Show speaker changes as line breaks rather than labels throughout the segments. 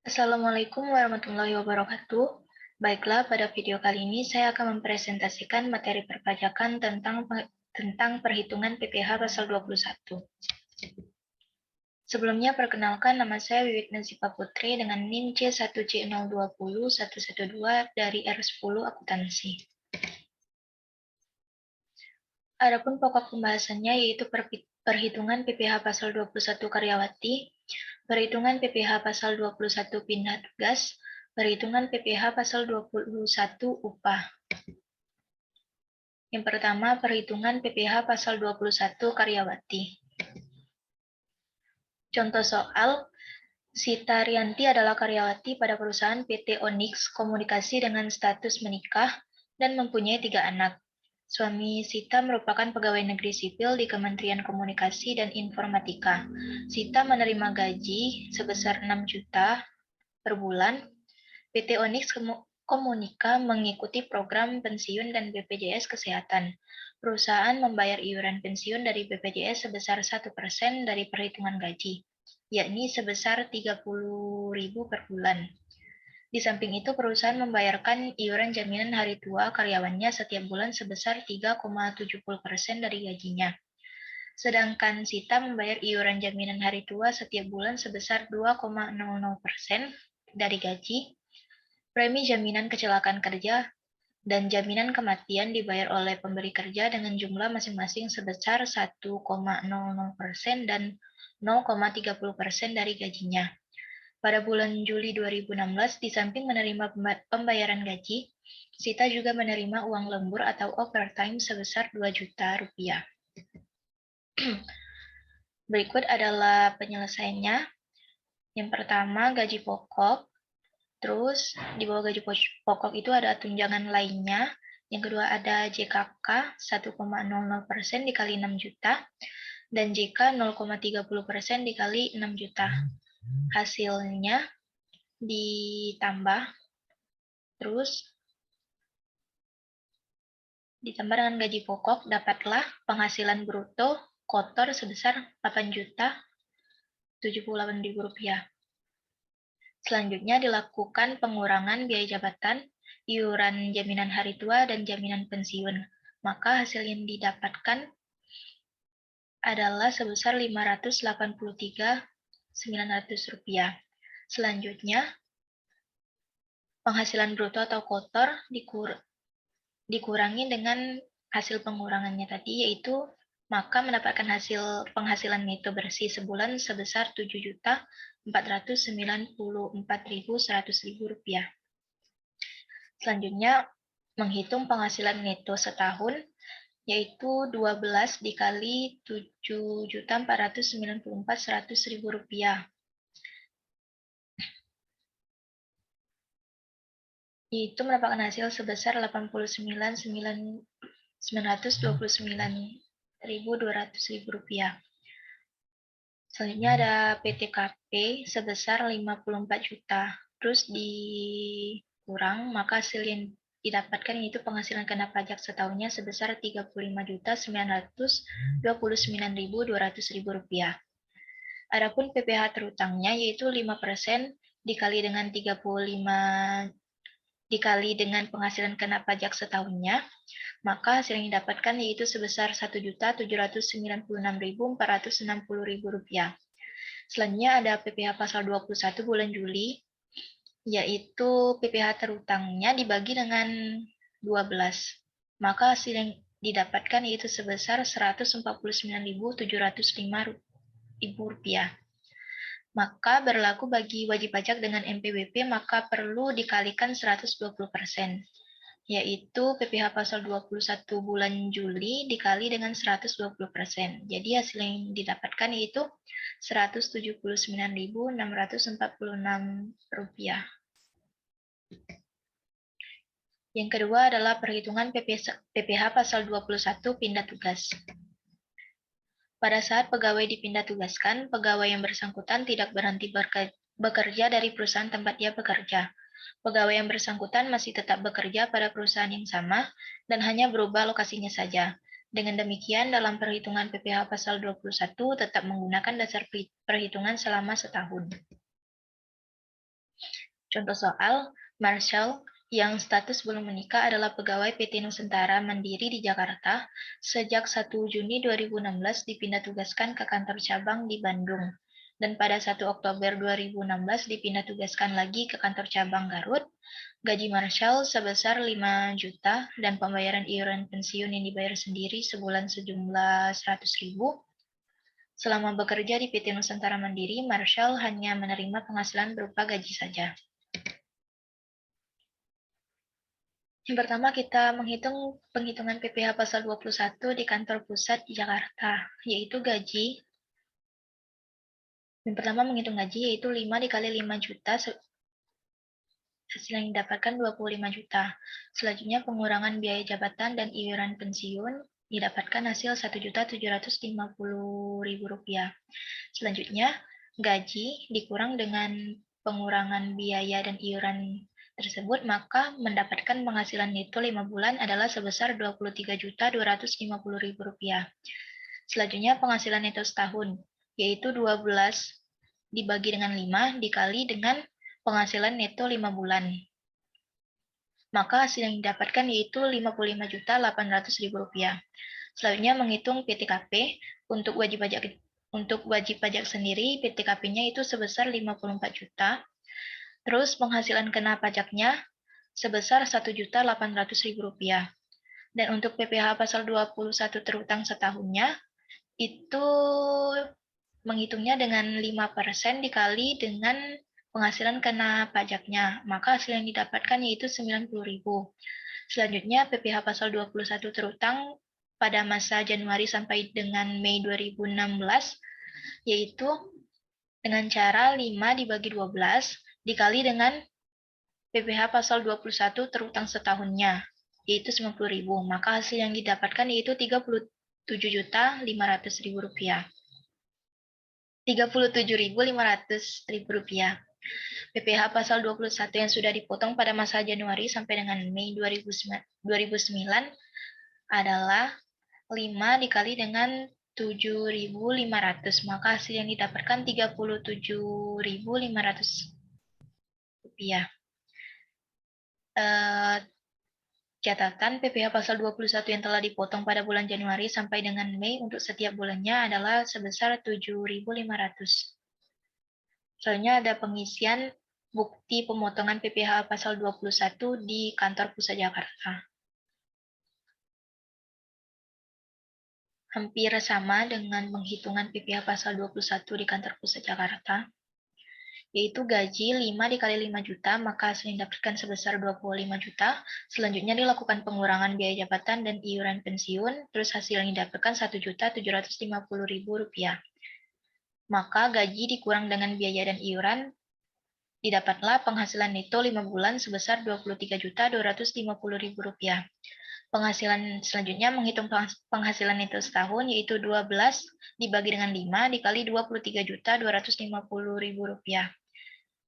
Assalamualaikum warahmatullahi wabarakatuh. Baiklah, pada video kali ini saya akan mempresentasikan materi perpajakan tentang perhitungan PPh pasal 21. Sebelumnya, perkenalkan nama saya Wiwit Nazifa Putri dengan NIM C1C020112 dari R10 Akuntansi. Adapun pokok pembahasannya yaitu perhitungan PPh pasal 21 karyawati, perhitungan PPh pasal 21 pindah tugas, perhitungan PPh pasal 21 upah. Yang pertama, perhitungan PPh pasal 21 karyawati. Contoh soal, Sita Rianti adalah karyawati pada perusahaan PT Onyx Komunikasi dengan status menikah dan mempunyai 3 anak. Suami Sita merupakan pegawai negeri sipil di Kementerian Komunikasi dan Informatika. Sita menerima gaji sebesar 6 juta per bulan. PT Onyx Komunika mengikuti program pensiun dan BPJS Kesehatan. Perusahaan membayar iuran pensiun dari BPJS sebesar 1% dari perhitungan gaji, yakni sebesar 30.000 per bulan. Di samping itu, perusahaan membayarkan iuran jaminan hari tua karyawannya setiap bulan sebesar 3,70% dari gajinya. Sedangkan Sita membayar iuran jaminan hari tua setiap bulan sebesar 2,00% dari gaji. Premi jaminan kecelakaan kerja dan jaminan kematian dibayar oleh pemberi kerja dengan jumlah masing-masing sebesar 1,00% dan 0,30% dari gajinya. Pada bulan Juli 2016, di samping menerima pembayaran gaji, Sita juga menerima uang lembur atau overtime sebesar 2 juta rupiah. Berikut adalah penyelesaiannya. Yang pertama, gaji pokok. Terus, di bawah gaji pokok itu ada tunjangan lainnya. Yang kedua ada JKK 1,00% dikali 6 juta. Dan JK 0,30% dikali 6 juta. Hasilnya ditambah, terus ditambah dengan gaji pokok, dapatlah penghasilan bruto kotor sebesar 8 juta 78.000 rupiah. Selanjutnya dilakukan pengurangan biaya jabatan, iuran jaminan hari tua, dan jaminan pensiun. Maka hasil yang didapatkan adalah sebesar 583.900 rupiah. Selanjutnya, penghasilan bruto atau kotor dikurangi dengan hasil pengurangannya tadi, yaitu maka mendapatkan hasil penghasilan neto bersih sebulan sebesar 7.494.100 rupiah. Selanjutnya, menghitung penghasilan neto setahun, yaitu 12 dikali 7.494.100 rupiah. Itu mendapatkan hasil sebesar 89.929.200 rupiah. Selanjutnya ada PTKP sebesar 54 juta. Terus dikurang, maka hasil yang didapatkan yaitu penghasilan kena pajak setahunnya sebesar 35.929.200 rupiah. Adapun PPh terutangnya yaitu 5% dikali dengan 35 dikali dengan penghasilan kena pajak setahunnya, maka hasil yang didapatkan yaitu sebesar 1.796.460 rupiah. Selanjutnya ada PPh pasal 21 bulan Juli, yaitu PPh terutangnya dibagi dengan 12. Maka hasil yang didapatkan yaitu sebesar 149.705 rupiah. Maka berlaku bagi wajib pajak dengan NPWP, maka perlu dikalikan 120%, yaitu PPh pasal 21 bulan Juli dikali dengan 120%. Jadi hasil yang didapatkan yaitu 179.646 rupiah. Yang kedua adalah perhitungan PPh pasal 21 pindah tugas. Pada saat pegawai dipindah tugaskan, pegawai yang bersangkutan tidak berhenti bekerja dari perusahaan tempat dia bekerja. Pegawai yang bersangkutan masih tetap bekerja pada perusahaan yang sama dan hanya berubah lokasinya saja. Dengan demikian, dalam perhitungan PPh pasal 21 tetap menggunakan dasar perhitungan selama setahun. Contoh soal, Marshall yang status belum menikah adalah pegawai PT Nusantara Mandiri di Jakarta, sejak 1 Juni 2016 dipindah tugaskan ke kantor cabang di Bandung, dan pada 1 Oktober 2016 dipindah tugaskan lagi ke kantor cabang Garut. Gaji Marshall sebesar 5 juta dan pembayaran iuran pensiun yang dibayar sendiri sebulan sejumlah 100.000. Selama bekerja di PT Nusantara Mandiri, Marshall hanya menerima penghasilan berupa gaji saja. Yang pertama, kita menghitung penghitungan PPh pasal 21 di kantor pusat di Jakarta, yaitu gaji. Yang pertama menghitung gaji, yaitu 5 dikali 5 juta, hasil yang didapatkan 25 juta. Selanjutnya, pengurangan biaya jabatan dan iuran pensiun, didapatkan hasil Rp1.750.000. Selanjutnya, gaji dikurang dengan pengurangan biaya dan iuran tersebut, maka mendapatkan penghasilan neto 5 bulan adalah sebesar Rp23.250.000. Selanjutnya, penghasilan neto setahun, yaitu 12 dibagi dengan 5 dikali dengan penghasilan neto 5 bulan. Maka hasil yang didapatkan yaitu Rp55.800.000. Selanjutnya, menghitung PTKP untuk wajib pajak sendiri, PTKP-nya itu sebesar 54 juta. Terus penghasilan kena pajaknya sebesar Rp1.800.000. Dan untuk PPh pasal 21 terutang setahunnya, itu menghitungnya dengan 5% dikali dengan penghasilan kena pajaknya. Maka hasil yang didapatkan yaitu 90.000. Selanjutnya, PPh pasal 21 terutang pada masa Januari sampai dengan Mei 2016, yaitu dengan cara 5 dibagi 12 dikali dengan PPh pasal 21 terutang setahunnya, yaitu 90.000. Maka hasil yang didapatkan yaitu Rp37.500.000. Rp37.500.000. PPh pasal 21 yang sudah dipotong pada masa Januari sampai dengan Mei 2009 adalah 5 dikali dengan 7.500, maka hasil yang didapatkan Rp37.500. Catatan, PPh pasal 21 yang telah dipotong pada bulan Januari sampai dengan Mei untuk setiap bulannya adalah sebesar 7.500. Soalnya ada pengisian bukti pemotongan PPh pasal 21 di kantor pusat Jakarta. Hampir sama dengan penghitungan PPh pasal 21 di kantor pusat Jakarta, yaitu gaji 5 dikali 5 juta, maka hasil yang didapatkan sebesar 25 juta. Selanjutnya dilakukan pengurangan biaya jabatan dan iuran pensiun, terus hasil yang didapatkan Rp1.750.000. Maka gaji dikurang dengan biaya dan iuran, didapatlah penghasilan neto 5 bulan sebesar Rp23.250.000. Penghasilan selanjutnya menghitung penghasilan neto setahun, yaitu 12 dibagi dengan 5 dikali Rp23.250.000.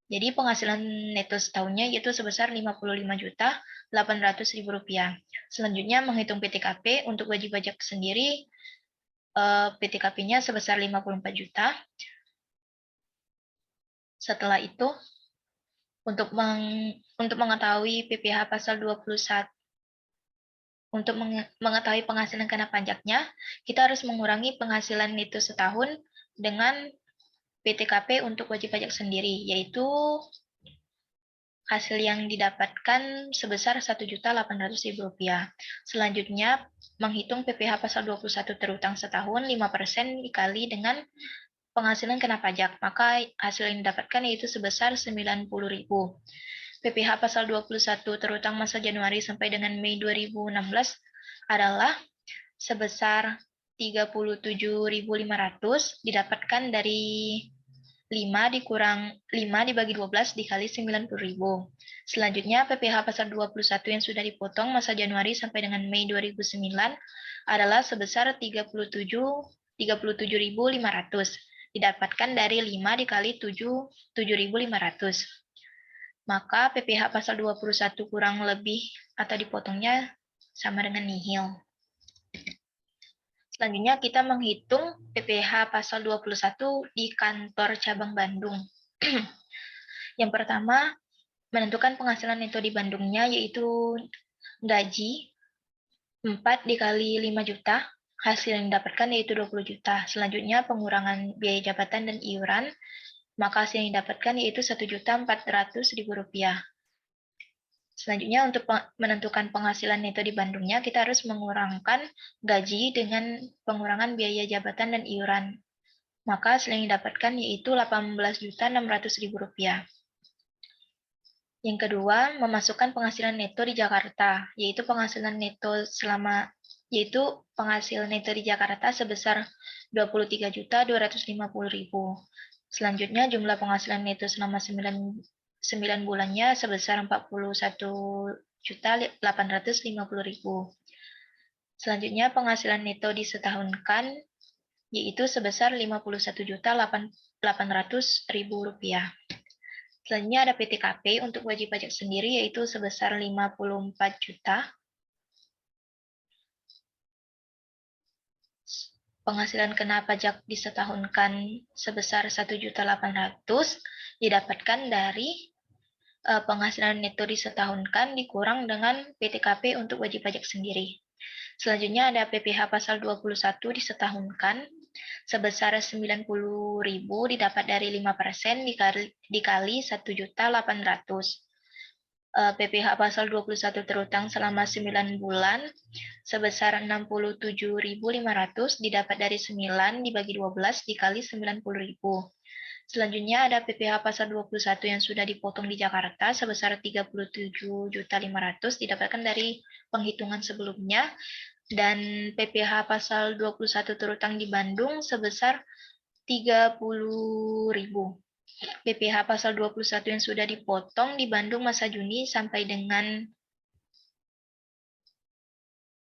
Jadi penghasilan neto setahunnya yaitu sebesar Rp55.800.000. Selanjutnya menghitung PTKP untuk wajib pajak sendiri, PTKP-nya sebesar 54 juta. Setelah itu, untuk mengetahui PPh pasal 21, untuk mengetahui penghasilan kena pajaknya, kita harus mengurangi penghasilan neto setahun dengan PTKP untuk wajib pajak sendiri, yaitu hasil yang didapatkan sebesar Rp1.800.000. Selanjutnya, menghitung PPh pasal 21 terutang setahun, 5% dikali dengan penghasilan kena pajak, maka hasil yang didapatkan yaitu sebesar Rp90.000. PPh pasal 21 terutang masa Januari sampai dengan Mei 2016 adalah sebesar Rp37.500 didapatkan dari 5 dibagi 12 dikali 90.000. Selanjutnya, PPh pasal 21 yang sudah dipotong masa Januari sampai dengan Mei 2009 adalah sebesar Rp37.500 didapatkan dari 5 dikali 7.500. Maka PPh pasal 21 kurang lebih atau dipotongnya sama dengan nihil. Selanjutnya kita menghitung PPh pasal 21 di kantor cabang Bandung. Yang pertama, menentukan penghasilan neto di Bandungnya, yaitu gaji 4 dikali 5 juta, hasil yang didapatkan yaitu 20 juta. Selanjutnya pengurangan biaya jabatan dan iuran, maka hasil yang didapatkan yaitu Rp1.400.000. Selanjutnya untuk menentukan penghasilan neto di Bandungnya, kita harus mengurangkan gaji dengan pengurangan biaya jabatan dan iuran. Maka hasil yang didapatkan yaitu Rp18.600.000. Yang kedua, memasukkan penghasilan neto di Jakarta, yaitu penghasilan neto di Jakarta sebesar Rp23.250.000. Selanjutnya, jumlah penghasilan neto selama 9 bulannya sebesar Rp41.850.000. Selanjutnya, penghasilan neto disetahunkan yaitu sebesar Rp51.800.000. Selanjutnya ada PTKP untuk wajib pajak sendiri yaitu sebesar 54 juta. Penghasilan kena pajak disetahunkan sebesar 1.800.000 didapatkan dari penghasilan neto disetahunkan dikurang dengan PTKP untuk wajib pajak sendiri. Selanjutnya ada PPh pasal 21 disetahunkan sebesar 90.000 didapat dari 5% dikali 1.800.000. PPh pasal 21 terutang selama 9 bulan sebesar 67.500 didapat dari 9 dibagi 12 dikali 90.000. Selanjutnya ada PPh pasal 21 yang sudah dipotong di Jakarta sebesar 37.500 didapatkan dari penghitungan sebelumnya, dan PPh pasal 21 terutang di Bandung sebesar 30.000. PPh pasal 21 yang sudah dipotong di Bandung masa Juni sampai dengan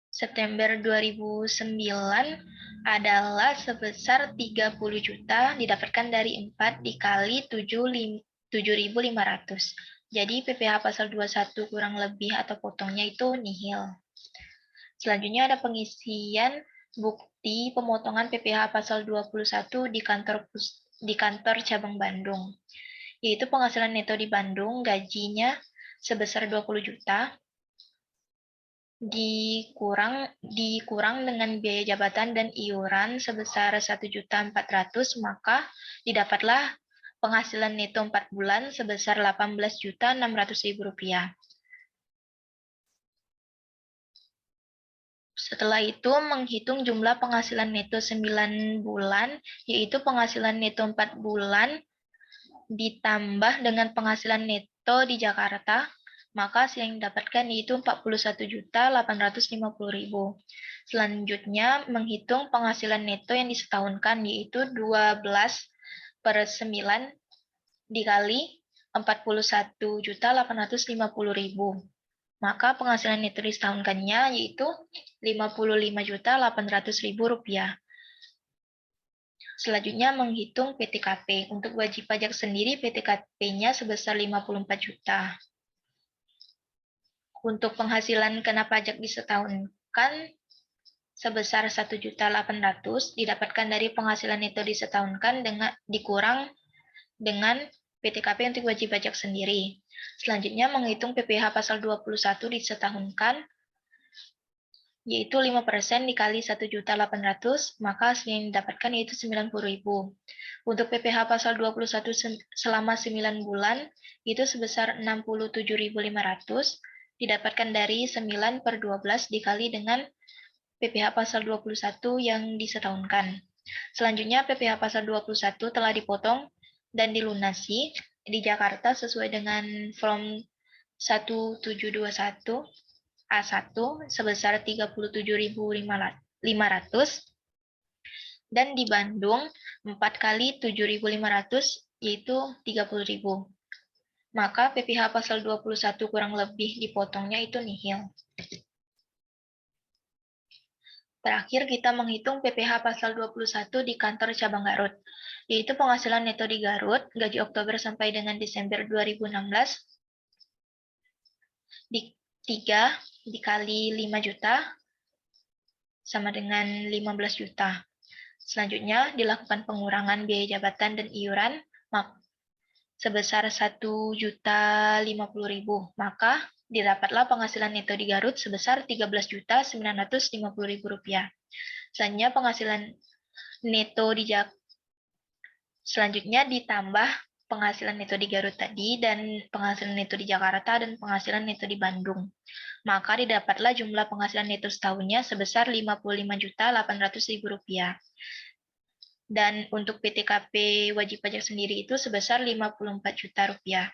September 2009 adalah sebesar 30 juta didapatkan dari 4 dikali 7.500. Jadi PPh pasal 21 kurang lebih atau potongnya itu nihil. Selanjutnya ada pengisian bukti pemotongan PPh pasal 21 di kantor cabang Bandung, yaitu penghasilan neto di Bandung gajinya sebesar 20 juta dikurang dengan biaya jabatan dan iuran sebesar 1.400.000, maka didapatlah penghasilan neto 4 bulan sebesar Rp18.600.000. Setelah itu menghitung jumlah penghasilan neto 9 bulan, yaitu penghasilan neto 4 bulan ditambah dengan penghasilan neto di Jakarta, maka hasil yang didapatkan yaitu Rp41.850.000. Selanjutnya menghitung penghasilan neto yang disetahunkan yaitu 12/9 dikali Rp41.850.000. Maka penghasilan neto disetahunkannya yaitu Rp55.800.000. Selanjutnya menghitung PTKP. Untuk wajib pajak sendiri PTKP-nya sebesar 54 juta. Untuk penghasilan kena pajak disetahunkan sebesar 1.800.000 didapatkan dari penghasilan neto disetahunkan dikurang dengan PTKP untuk wajib pajak sendiri. Selanjutnya menghitung PPh pasal 21 disetahunkan yaitu 5% dikali 1.800.000, maka hasil yang didapatkan yaitu 90.000. Untuk PPh pasal 21 selama 9 bulan, itu sebesar 67.500, didapatkan dari 9/12 dikali dengan PPh pasal 21 yang disetahunkan. Selanjutnya PPh pasal 21 telah dipotong dan dilunasi di Jakarta sesuai dengan form 1721 A1 sebesar 37.500 dan di Bandung 4 kali 7.500 yaitu 30.000. Maka PPh pasal 21 kurang lebih dipotongnya itu nihil. Terakhir kita menghitung PPh pasal 21 di kantor cabang Garut, yaitu penghasilan neto di Garut gaji Oktober sampai dengan Desember 2016 di 3 dikali 5 juta sama dengan 15 juta. Selanjutnya dilakukan pengurangan biaya jabatan dan iuran. sebesar 1.050.000, maka didapatlah penghasilan neto di Garut sebesar 13.950.000 rupiah. Selanjutnya penghasilan neto di selanjutnya ditambah penghasilan neto di Garut tadi dan penghasilan neto di Jakarta dan penghasilan neto di Bandung. Maka didapatlah jumlah penghasilan neto setahunnya sebesar 55.800.000 rupiah. Dan untuk PTKP wajib pajak sendiri itu sebesar 54 juta rupiah.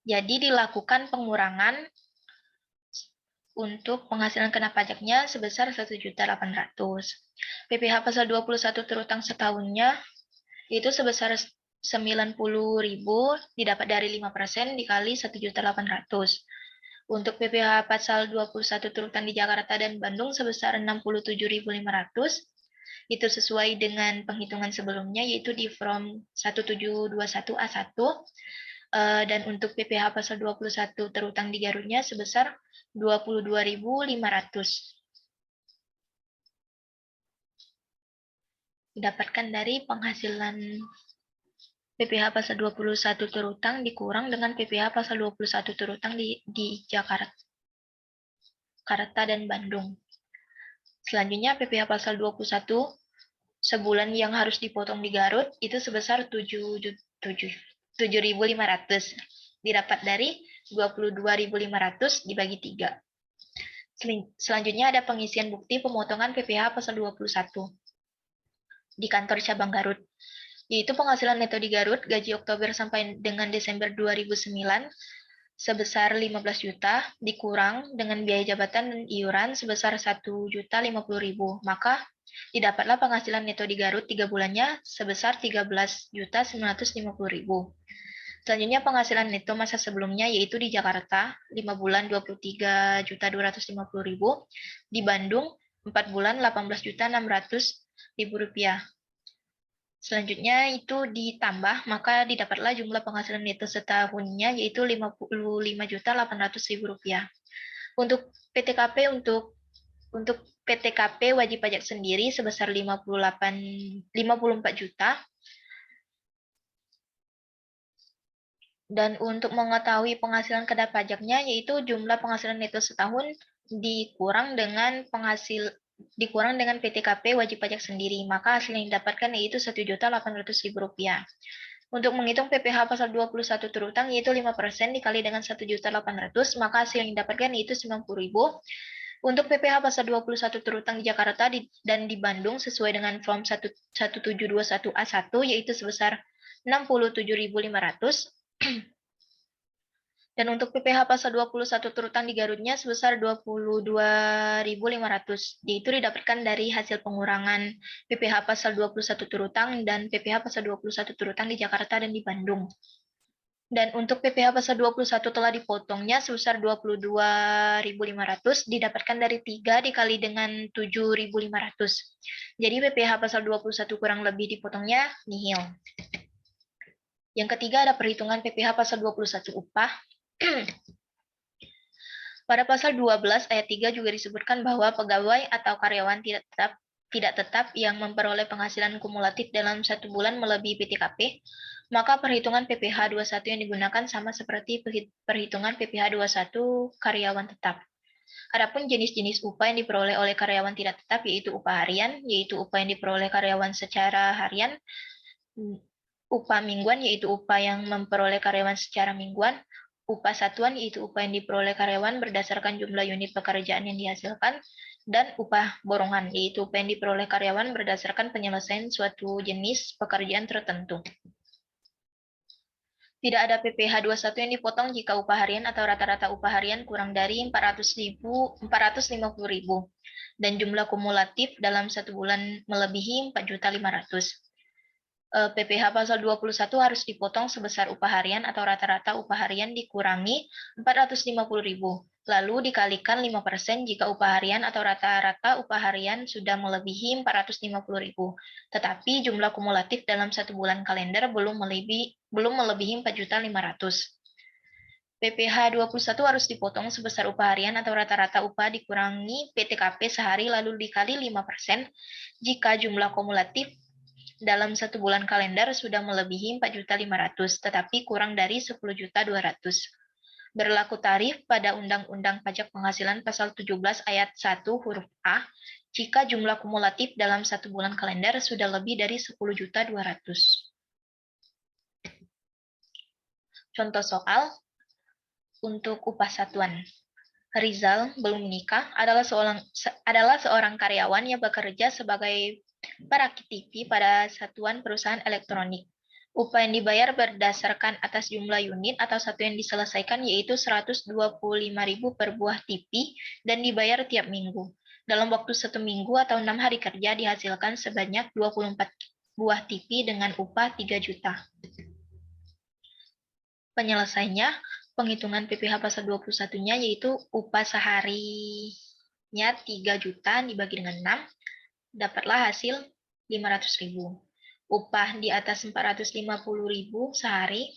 Jadi dilakukan pengurangan untuk penghasilan kena pajaknya sebesar 1.800.000. PPh pasal 21 terutang setahunnya itu sebesar 90.000 didapat dari 5% dikali 1.800.000. Untuk PPh pasal 21 terutang di Jakarta dan Bandung sebesar 67.500 itu sesuai dengan penghitungan sebelumnya yaitu di Form 1721A1 dan untuk PPh pasal 21 terutang di Garutnya sebesar 22.500 didapatkan dari penghasilan PPh pasal 21 terutang dikurang dengan PPh pasal 21 terutang di Jakarta dan Bandung. Selanjutnya PPh pasal 21 sebulan yang harus dipotong di Garut itu sebesar 7.500 didapat dari 22.500 dibagi 3. Selanjutnya ada pengisian bukti pemotongan PPh pasal 21 di kantor cabang Garut, yaitu penghasilan neto di Garut gaji Oktober sampai dengan Desember 2009 sebesar 15 juta dikurang dengan biaya jabatan dan iuran sebesar 1.050.000, maka didapatlah penghasilan neto di Garut 3 bulannya sebesar 13.950.000. Selanjutnya penghasilan neto masa sebelumnya yaitu di Jakarta 5 bulan 23.250.000, di Bandung 4 bulan 18.600.000 rupiah. Selanjutnya itu ditambah, maka didapatlah jumlah penghasilan neto setahunnya yaitu 55.800.000 rupiah. Untuk PTKP untuk PTKP wajib pajak sendiri sebesar 54 juta. Dan untuk mengetahui penghasilan kena pajaknya yaitu jumlah penghasilan neto setahun dikurang dengan PTKP wajib pajak sendiri, maka hasil yang didapatkan yaitu 1.800.000 rupiah. Untuk menghitung PPh pasal 21 terutang yaitu 5% dikali dengan 1.800.000, maka hasil yang didapatkan yaitu 90.000. Untuk PPh pasal 21 terutang di Jakarta dan di Bandung sesuai dengan Form 1721A1 yaitu sebesar 67.500. Dan untuk PPh pasal 21 terutang di Garutnya sebesar 22.500. Itu didapatkan dari hasil pengurangan PPh pasal 21 terutang dan PPh pasal 21 terutang di Jakarta dan di Bandung. Dan untuk PPh pasal 21 telah dipotongnya sebesar 22.500 didapatkan dari 3 dikali dengan 7.500. Jadi PPh pasal 21 kurang lebih dipotongnya nihil. Yang ketiga ada perhitungan PPh pasal 21 upah. Pada pasal 12 ayat 3 juga disebutkan bahwa pegawai atau karyawan tidak tetap yang memperoleh penghasilan kumulatif dalam 1 bulan melebihi PTKP, maka perhitungan PPh 21 yang digunakan sama seperti perhitungan PPh 21 karyawan tetap. Adapun jenis-jenis upah yang diperoleh oleh karyawan tidak tetap yaitu upah harian, yaitu upah yang diperoleh karyawan secara harian, upah mingguan yaitu upah yang memperoleh karyawan secara mingguan, upah satuan yaitu upah yang diperoleh karyawan berdasarkan jumlah unit pekerjaan yang dihasilkan, dan upah borongan yaitu upah yang diperoleh karyawan berdasarkan penyelesaian suatu jenis pekerjaan tertentu. Tidak ada PPh 21 yang dipotong jika upah harian atau rata-rata upah harian kurang dari 450.000 dan jumlah kumulatif dalam 1 bulan melebihi 4.500.000. PPh pasal 21 harus dipotong sebesar upah harian atau rata-rata upah harian dikurangi 450.000, lalu dikalikan 5% jika upah harian atau rata-rata upah harian sudah melebihi 450.000, tetapi jumlah kumulatif dalam 1 bulan kalender belum melebihi 4.500.000. PPh 21 harus dipotong sebesar upah harian atau rata-rata upah dikurangi PTKP sehari lalu dikali 5% jika jumlah kumulatif Dalam 1 bulan kalender sudah melebihi 4.500.000, tetapi kurang dari 10.200.000. Berlaku tarif pada Undang-Undang Pajak Penghasilan Pasal 17 Ayat 1 huruf A, jika jumlah kumulatif dalam 1 bulan kalender sudah lebih dari 10.200.000. Contoh soal untuk upah satuan. Rizal belum menikah adalah seorang karyawan yang bekerja sebagai perakit TV pada satuan perusahaan elektronik. Upah yang dibayar berdasarkan atas jumlah unit atau satu yang diselesaikan yaitu 125.000 per buah TV dan dibayar tiap minggu. Dalam waktu 1 minggu atau 6 hari kerja dihasilkan sebanyak 24 buah TV dengan upah 3 juta. Penyelesaiannya, penghitungan PPh pasal 21-nya yaitu upah seharinya 3 juta dibagi dengan 6, dapatlah hasil 500.000. Upah di atas 450.000 sehari,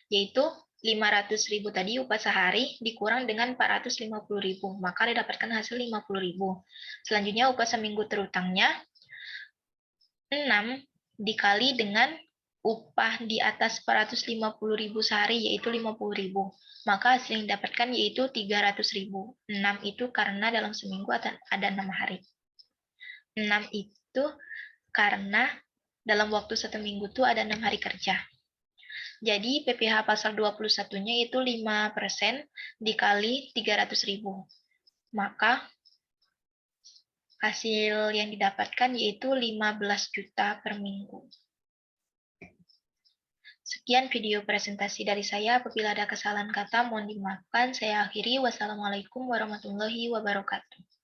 yaitu 500.000 tadi upah sehari dikurang dengan 450.000, maka didapatkan hasil 50.000. Selanjutnya upah seminggu terutangnya 6 dikali dengan upah di atas 450.000 sehari, yaitu 50.000. Maka hasil yang didapatkan yaitu 300.000. 6 itu karena dalam seminggu ada 6 hari. 6 itu karena dalam waktu 1 minggu itu ada 6 hari kerja. Jadi PPh pasal 21-nya itu 5% dikali 300.000. Maka hasil yang didapatkan yaitu 15 juta per minggu. Sekian video presentasi dari saya. Apabila ada kesalahan kata, mohon dimaafkan. Saya akhiri. Wassalamualaikum warahmatullahi wabarakatuh.